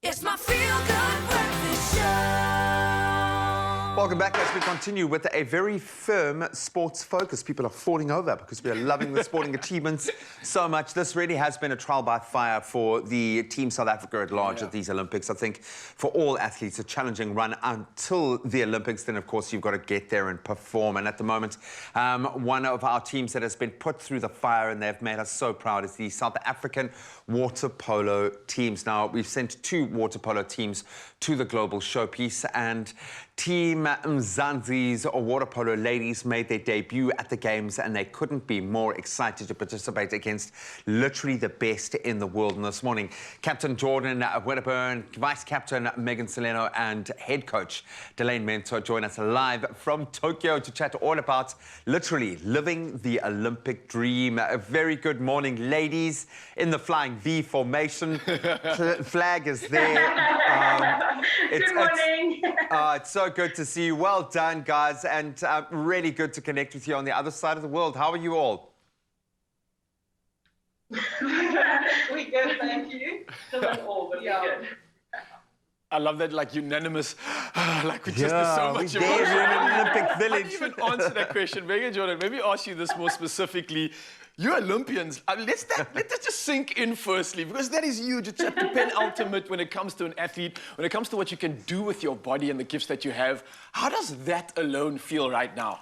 It's my feel-good breakfast show. Welcome back as we continue with a very firm sports focus. People are falling over because we are loving the sporting achievements so much. This really has been a trial by fire for the Team South Africa at large at these Olympics. I think for all athletes, a challenging run until the Olympics. Then, of course, you've got to get there and perform. And at the moment, one of our teams that has been put through the fire and they've made us so proud is the South African water polo teams. Now, we've sent 2 water polo teams to the global showpiece, and Team Mzansi's water polo ladies made their debut at the Games, and they couldn't be more excited to participate against literally the best in the world. And this morning, Captain Jordan Wedderburn, Vice Captain Megan Soleno, and Head Coach Delane Mentor join us live from Tokyo to chat all about literally living the Olympic dream. A very good morning, ladies, in the flying V formation. Flag is there. Good morning. It's so good to see you. Well done, guys, and really good to connect with you on the other side of the world. How are you all? We good, thank you. Still in awe, but we good. I love that, like, unanimous, like, we just there's so much we're there in an Olympic village. I didn't even answer that question. Megan Jordan, maybe ask you this more specifically. You Olympians, let that just sink in firstly, because that is huge. It's at the penultimate when it comes to an athlete, when it comes to what you can do with your body and the gifts that you have. How does that alone feel right now?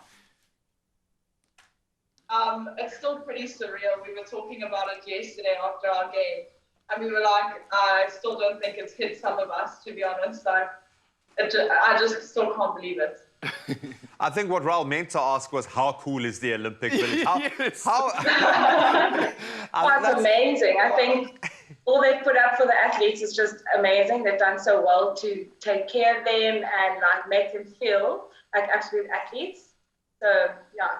It's still pretty surreal. We were talking about it yesterday after our game, and we were like, I still don't think it's hit some of us, to be honest. I just still can't believe it. I think what Raul meant to ask was, how cool is the Olympic village? Yes. That's amazing. I think all they've put up for the athletes is just amazing. They've done so well to take care of them and like make them feel like absolute athletes. So, yeah.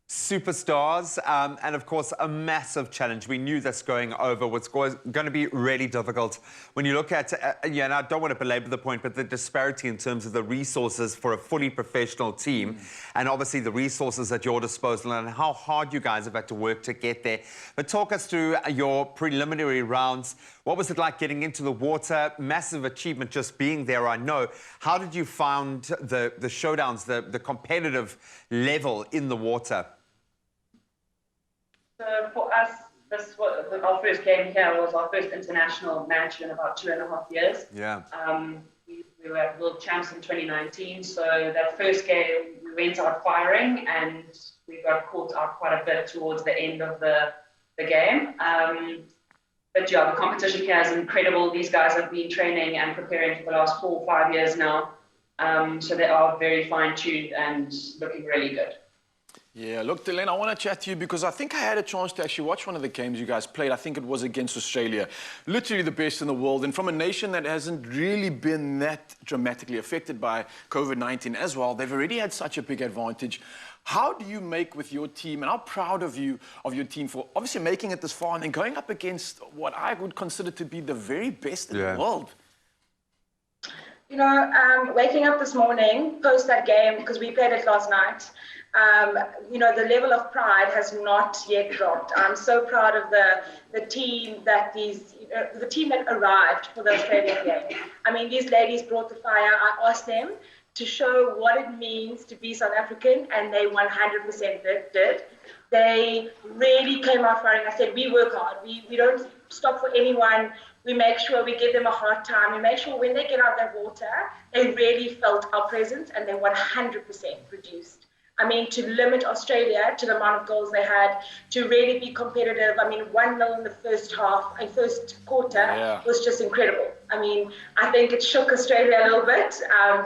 Superstars, and of course a massive challenge. We knew this going over was going to be really difficult. When you look at, and I don't want to belabor the point, but the disparity in terms of the resources for a fully professional team, and obviously the resources at your disposal, and how hard you guys have had to work to get there. But talk us through your preliminary rounds. What was it like getting into the water? Massive achievement just being there, I know. How did you find the showdowns, the competitive level in the water? So for us, our first game here was our first international match in about 2.5 years. Yeah. We were world champs in 2019, so that first game we went out firing and we got caught out quite a bit towards the end of the game. But yeah, the competition here is incredible. These guys have been training and preparing for the last 4 or 5 years now. So they are very fine-tuned and looking really good. Yeah, look, Delane, I want to chat to you because I think I had a chance to actually watch one of the games you guys played. I think it was against Australia. Literally the best in the world. And from a nation that hasn't really been that dramatically affected by COVID-19 as well, they've already had such a big advantage. How do you make with your team, and how proud of you, of your team for obviously making it this far and then going up against what I would consider to be the very best in the world? You know, waking up this morning, post that game, because we played it last night, you know, the level of pride has not yet dropped. I'm so proud of the team that the team that arrived for the Australian game. I mean, these ladies brought the fire. I asked them to show what it means to be South African, and they 100% did. They really came out firing. I said, we work hard. We don't stop for anyone. We make sure we give them a hard time. We make sure when they get out of that water, they really felt our presence and they 100% produced. I mean, to limit Australia to the amount of goals they had, to really be competitive. I mean, 1-0 in the first quarter was just incredible. I mean, I think it shook Australia a little bit.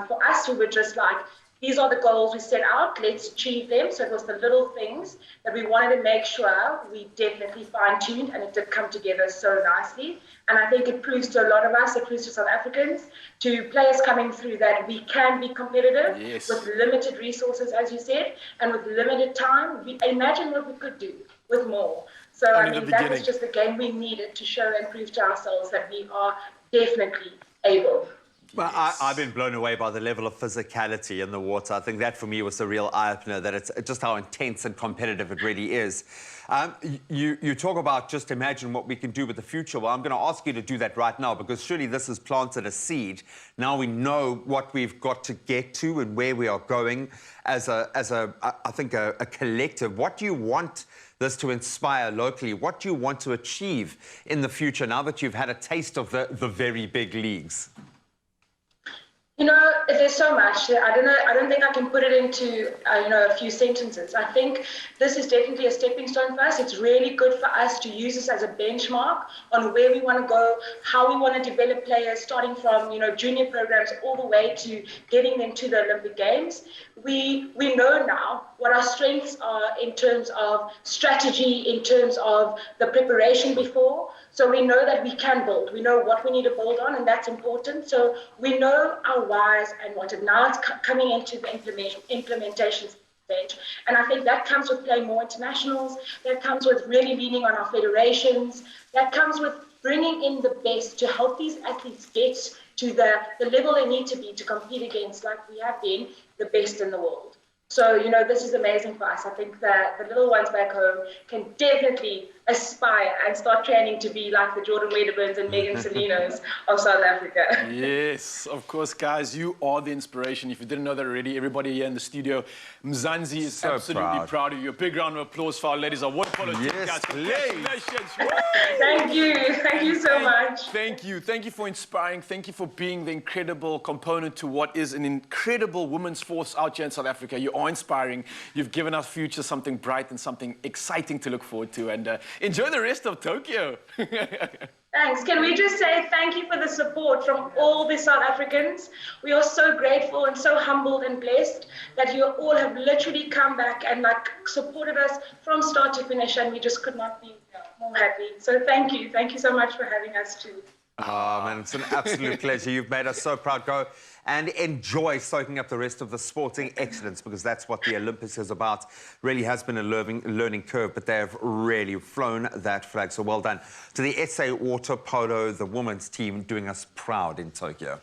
For us, we were just like, these are the goals we set out, let's achieve them. So it was the little things that we wanted to make sure we definitely fine-tuned, and it did come together so nicely. And I think it proves to a lot of us, it proves to South Africans, to players coming through that we can be competitive with limited resources, as you said, and with limited time. Imagine what we could do with more. So I mean, that was just the game we needed to show and prove to ourselves that we are definitely able. Well, I've been blown away by the level of physicality in the water. I think that for me was the real eye-opener, that it's just how intense and competitive it really is. You talk about just imagine what we can do with the future. Well, I'm going to ask you to do that right now, because surely this has planted a seed. Now we know what we've got to get to and where we are going as I think a collective. What do you want this to inspire locally? What do you want to achieve in the future now that you've had a taste of the very big leagues? You know, there's so much. I don't think I can put it into, a few sentences. I think this is definitely a stepping stone for us. It's really good for us to use this as a benchmark on where we want to go, how we want to develop players, starting from, junior programs all the way to getting them to the Olympic Games. We know now what our strengths are in terms of strategy, in terms of the preparation before. So we know that we can build. We know what we need to build on, and that's important. So we know our whys and what. Now it's coming into the implementation stage. And I think that comes with playing more internationals. That comes with really leaning on our federations. That comes with bringing in the best to help these athletes get to the level they need to be to compete against, like we have been, the best in the world. So, this is amazing for us. I think that the little ones back home can definitely aspire and start training to be like the Jordan Wedderburn's and Megan Salinos of South Africa. Yes, of course, guys, you are the inspiration. If you didn't know that already, everybody here in the studio, Mzansi is So absolutely proud of you. A big round of applause for our ladies of Waterpolo team, Yes, guys. please. Congratulations. Thank you so much. Thank you for inspiring. Thank you for being the incredible component to what is an incredible women's force out here in South Africa. You are inspiring. You've given our future something bright and something exciting to look forward to. And enjoy the rest of Tokyo. Thanks. Can we just say thank you for the support from all the South Africans? We are so grateful and so humbled and blessed that you all have literally come back and supported us from start to finish, and we just could not be more happy. So thank you. Thank you so much for having us too. Oh, man, it's an absolute pleasure. You've made us so proud. Go and enjoy soaking up the rest of the sporting excellence, because that's what the Olympics is about. Really has been a learning curve, but they have really flown that flag. So well done to the SA Water Polo, the women's team, doing us proud in Tokyo.